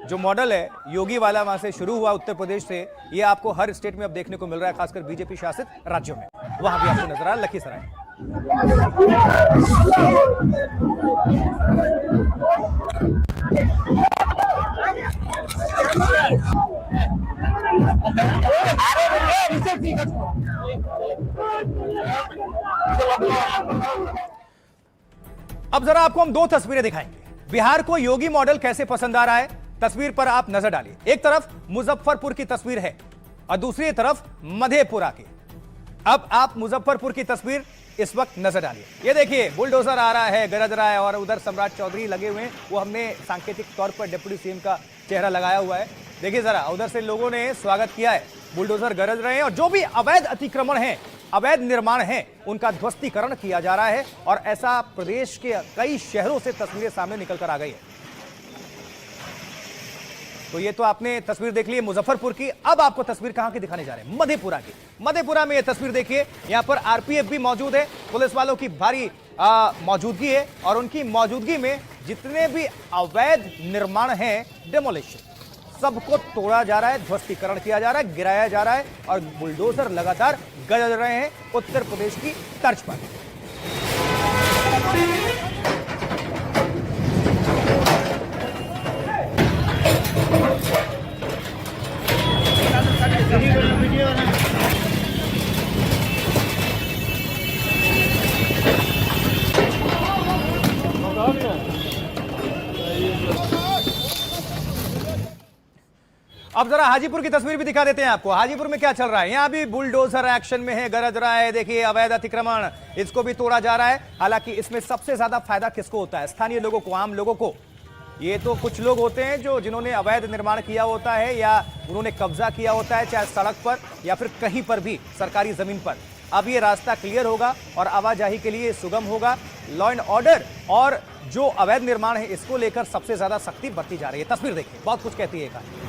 जो मॉडल है योगी वाला वहां से शुरू हुआ उत्तर प्रदेश से, ये आपको हर स्टेट में अब देखने को मिल रहा है, खासकर बीजेपी शासित राज्यों में। वहां भी आपको नजर आ लखीसराय। अब जरा आपको हम दो तस्वीरें दिखाएंगे। बिहार को योगी मॉडल कैसे पसंद आ रहा है, तस्वीर पर आप नजर डालिए। एक तरफ मुजफ्फरपुर की तस्वीर है और दूसरी तरफ मधेपुरा की। अब आप मुजफ्फरपुर की तस्वीर इस वक्त नजर डालिए। ये देखिए, बुलडोजर आ रहा है, गरज रहा है और उधर सम्राट चौधरी लगे हुए हैं। वो हमने सांकेतिक तौर पर डिप्टी सीएम का चेहरा लगाया हुआ है। देखिए जरा, उधर से लोगों ने स्वागत किया है, बुलडोजर गरज रहे हैं और जो भी अवैध अतिक्रमण है, अवैध निर्माण है, उनका ध्वस्तीकरण किया जा रहा है। और ऐसा प्रदेश के कई शहरों से तस्वीरें सामने निकल कर आ गई है। तो ये तो आपने तस्वीर देख ली मुजफ्फरपुर की। अब आपको तस्वीर कहां की दिखाने जा रहे हैं, मधेपुरा की। मधेपुरा में ये तस्वीर देखिए, यहां पर आरपीएफ भी मौजूद है, पुलिस वालों की भारी मौजूदगी है और उनकी मौजूदगी में जितने भी अवैध निर्माण हैं, डेमोलिशन, सबको तोड़ा जा रहा है, ध्वस्तीकरण किया जा रहा है, गिराया जा रहा है और बुलडोजर लगातार गरज रहे हैं उत्तर प्रदेश की तर्ज पर। अब जरा हाजीपुर की तस्वीर भी दिखा देते हैं आपको। हाजीपुर में क्या चल रहा है, यहां भी बुलडोजर एक्शन में है, गरज रहा है। देखिए, अवैध अतिक्रमण, इसको भी तोड़ा जा रहा है। हालांकि इसमें सबसे ज्यादा फायदा किसको होता है, स्थानीय लोगों को, आम लोगों को। ये तो कुछ लोग होते हैं जो जिन्होंने अवैध निर्माण किया होता है या उन्होंने कब्जा किया होता है, चाहे सड़क पर या फिर कहीं पर भी सरकारी जमीन पर। अब ये रास्ता क्लियर होगा और आवाजाही के लिए सुगम होगा। लॉ एंड ऑर्डर और जो अवैध निर्माण है, इसको लेकर सबसे ज्यादा सख्ती बरती जा रही है। तस्वीर देखिए, बहुत कुछ कहती है कहानी।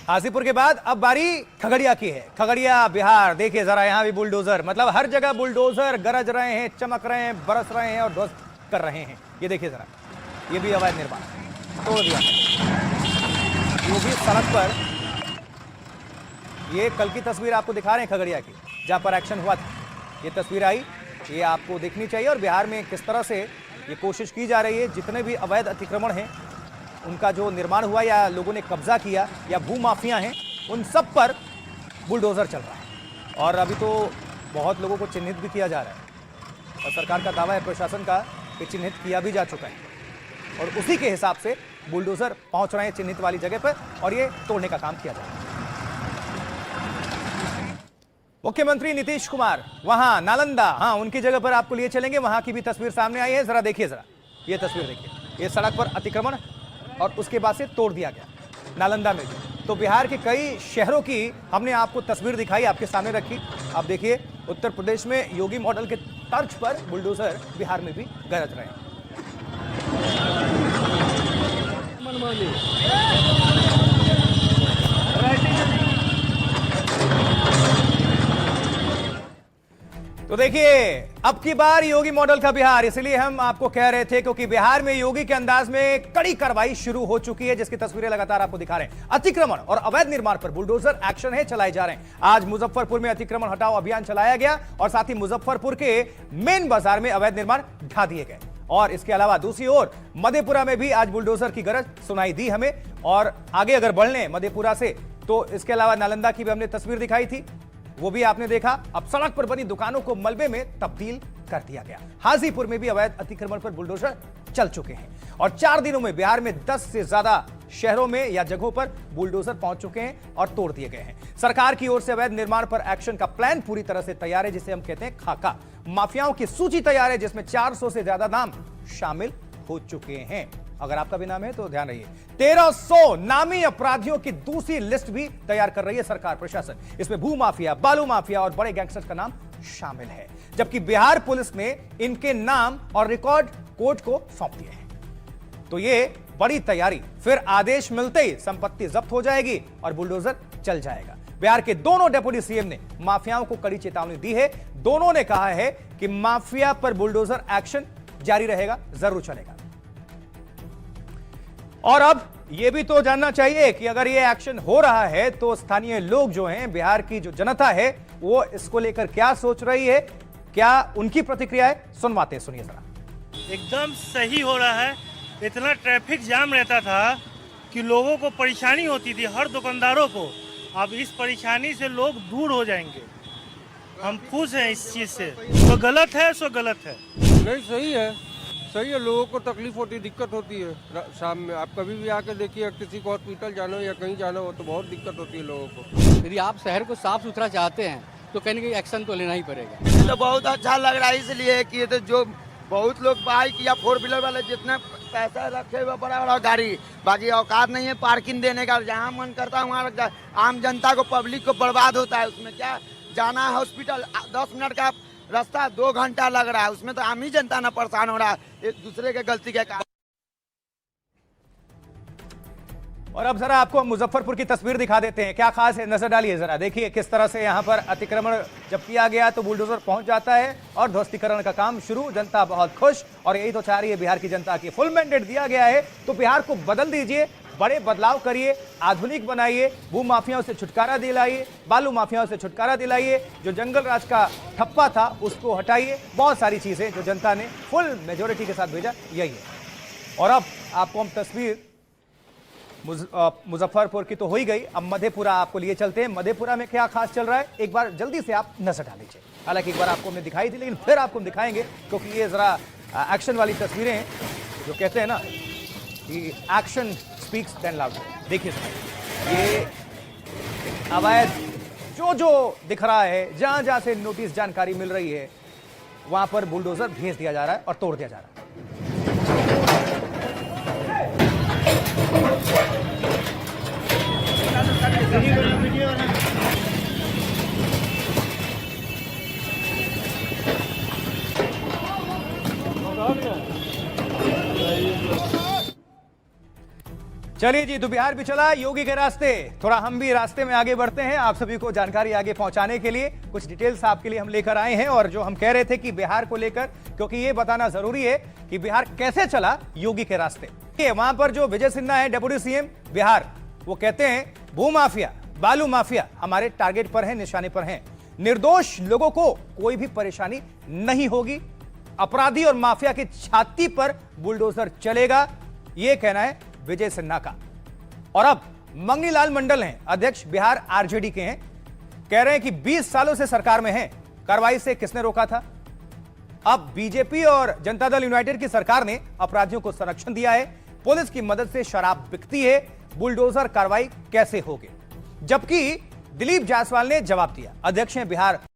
हाजीपुर के बाद अब बारी खगड़िया की है। खगड़िया बिहार, देखिए जरा, यहां भी बुलडोजर, मतलब हर जगह बुलडोजर गरज रहे हैं, चमक रहे हैं, बरस रहे हैं और ध्वस्त कर रहे हैं। ये देखिए जरा, ये भी अवैध निर्माण तोड़ दिया, वो भी सड़क पर। ये कल की तस्वीर आपको दिखा रहे हैं खगड़िया की, जहां पर एक्शन हुआ था। ये तस्वीर आई, ये आपको देखनी चाहिए। और बिहार में किस तरह से ये कोशिश की जा रही है, जितने भी अवैध अतिक्रमण हैं, उनका जो निर्माण हुआ या लोगों ने कब्जा किया या भू माफिया हैं, उन सब पर बुलडोजर चल रहा है और अभी तो बहुत लोगों को चिन्हित भी किया जा रहा है और सरकार का दावा है, प्रशासन का, कि चिन्हित किया भी जा चुका है और उसी के हिसाब से बुलडोजर पहुंच रहे हैं चिन्हित वाली जगह पर और ये तोड़ने का काम किया जा रहा है। मुख्यमंत्री नीतीश कुमार वहां नालंदा, हाँ उनकी जगह पर आपको लिए चलेंगे, वहां की भी तस्वीर सामने आई है। जरा देखिए, जरा ये तस्वीर देखिए, ये सड़क पर अतिक्रमण और उसके बाद से तोड़ दिया गया नालंदा में भी। तो बिहार के कई शहरों की हमने आपको तस्वीर दिखाई, आपके सामने रखी। आप देखिए, उत्तर प्रदेश में योगी मॉडल के तर्ज पर बुलडोजर बिहार में भी गरज रहे हैं। तो देखिए, अब की बार योगी मॉडल का बिहार, इसलिए हम आपको कह रहे थे क्योंकि बिहार में योगी के अंदाज में कड़ी कार्रवाई शुरू हो चुकी है, जिसकी तस्वीरें लगातार आपको दिखा रहे हैं। अतिक्रमण और अवैध निर्माण पर बुलडोजर एक्शन है, चलाए जा रहे हैं। आज मुजफ्फरपुर में अतिक्रमण हटाओ अभियान चलाया गया और साथ ही मुजफ्फरपुर के मेन बाजार में अवैध निर्माण ढा दिए गए। और इसके अलावा दूसरी ओर मधेपुरा में भी आज बुलडोजर की गरज सुनाई दी हमें। और आगे अगर बढ़ लें मधेपुरा से, तो इसके अलावा नालंदा की भी हमने तस्वीर दिखाई थी, वो भी आपने देखा। अब सड़क पर बनी दुकानों को मलबे में तब्दील कर दिया गया। हाजीपुर में भी अवैध अतिक्रमण पर बुलडोजर चल चुके हैं और 4 दिनों में बिहार में 10 से ज्यादा शहरों में या जगहों पर बुलडोजर पहुंच चुके हैं और तोड़ दिए गए हैं। सरकार की ओर से अवैध निर्माण पर एक्शन का प्लान पूरी तरह से तैयार है, जिसे हम कहते हैं खाका। माफियाओं की सूची तैयार है, जिसमें 400 से ज्यादा नाम शामिल हो चुके हैं। अगर आपका भी नाम है तो ध्यान रहिए, 1300 नामी अपराधियों की दूसरी लिस्ट भी तैयार कर रही है सरकार, प्रशासन। इसमें भू माफिया, बालू माफिया और बड़े गैंगस्टर्स का नाम शामिल है, जबकि बिहार पुलिस ने इनके नाम और रिकॉर्ड कोर्ट को सौंप दिए हैं। तो ये बड़ी तैयारी, फिर आदेश मिलते ही संपत्ति जब्त हो जाएगी और बुलडोजर चल जाएगा। बिहार के दोनों डेप्यूटी सीएम ने माफियाओं को कड़ी चेतावनी दी है। दोनों ने कहा है कि माफिया पर बुलडोजर एक्शन जारी रहेगा, जरूर चलेगा। और अब यह भी तो जानना चाहिए कि अगर यह एक्शन हो रहा है तो स्थानीय लोग जो हैं, बिहार की जो जनता है, वो इसको लेकर क्या सोच रही है, क्या उनकी प्रतिक्रिया है, सुनवाते हैं, सुनिए जरा। एकदम सही हो रहा है। इतना ट्रैफिक जाम रहता था कि लोगों को परेशानी होती थी, हर दुकानदारों को। अब इस परेशानी से लोग दूर हो जाएंगे, हम खुश हैं इस चीज से। तो गलत है सो गलत है, नहीं सही है, सही है। लोगों को तकलीफ होती, दिक्कत होती है शाम में। आप कभी भी आके देखिए, किसी को हॉस्पिटल जाना हो या कहीं जाना हो तो बहुत दिक्कत होती है लोगों को। यदि आप शहर को साफ सुथरा चाहते हैं तो कहीं ना कहीं एक्शन तो लेना ही पड़ेगा। तो बहुत अच्छा लग रहा है, इसलिए कि तो जो बहुत लोग बाइक या 4 व्हीलर वाले जितना पैसा रखे हुए बड़ा बड़ा गाड़ी, बाकी औकात नहीं है पार्किंग देने का। जहाँ मन करता है वहाँ आम जनता को, पब्लिक को बर्बाद होता है। उसमें क्या जाना है हॉस्पिटल, 10 मिनट का रास्ता 2 घंटा लग रहा है, उसमें तो आम ही जनता ना परेशान हो रहा है एक दूसरे के गलती के कारण। और अब जरा आपको मुजफ्फरपुर की तस्वीर दिखा देते हैं, क्या खास है, नजर डालिए जरा। देखिए किस तरह से यहां पर अतिक्रमण जब किया गया तो बुलडोजर पहुंच जाता है और ध्वस्तीकरण का काम शुरू। जनता बहुत खुश और यही तो चाह रही है बिहार की जनता की। फुल मैंडेट दिया गया है तो बिहार को बदल दीजिए, बड़े बदलाव करिए, आधुनिक बनाइए, भू माफियाओं से छुटकारा दिलाइए, बालू माफियाओं से छुटकारा दिलाइए, जो जंगल राज का ठप्पा था उसको हटाइए। बहुत सारी चीजें जो जनता ने फुल मेजोरिटी के साथ भेजा, यही है। और अब आपको हम तस्वीर मुजफ्फरपुर की तो हो ही गई, अब मधेपुरा आपको लिए चलते हैं। मधेपुरा में क्या खास चल रहा है, एक बार जल्दी से आप नजर डाल लीजिए। हालांकि एक बार आपको हमने दिखाई थी, लेकिन फिर आपको हम दिखाएंगे क्योंकि ये जरा एक्शन वाली तस्वीरें हैं, जो कहते हैं ना कि एक्शन स्पीक्स देन लाउडर। देखिए ये अवैध जो दिख रहा है, जहां जहां से नोटिस जानकारी मिल रही है, वहां पर बुलडोजर भेज दिया जा रहा है और तोड़ दिया जा रहा है। चलिए जी, तो बिहार भी चला योगी के रास्ते, थोड़ा हम भी रास्ते में आगे बढ़ते हैं। आप सभी को जानकारी आगे पहुंचाने के लिए कुछ डिटेल्स आपके लिए हम लेकर आए हैं। और जो हम कह रहे थे कि बिहार को लेकर, क्योंकि ये बताना जरूरी है कि बिहार कैसे चला योगी के रास्ते। वहां पर जो विजय सिन्हा है, डेप्यूटी सीएम बिहार, वो कहते हैं भू माफिया, बालू माफिया हमारे टारगेट पर है, निशाने पर है। निर्दोष लोगों को कोई भी परेशानी नहीं होगी, अपराधी और माफिया की छाती पर बुलडोजर चलेगा, यह कहना है विजय सिन्हा का। और अब मंगनीलाल मंडल हैं, अध्यक्ष बिहार आरजेडी के हैं, कह रहे हैं कि 20 सालों से सरकार में हैं, कार्रवाई से किसने रोका था? अब बीजेपी और जनता दल यूनाइटेड की सरकार ने अपराधियों को संरक्षण दिया है, पुलिस की मदद से शराब बिकती है, बुलडोजर कार्रवाई कैसे होगी? जबकि दिलीप जायसवाल ने जवाब दिया। अध्यक्ष हैं बिहार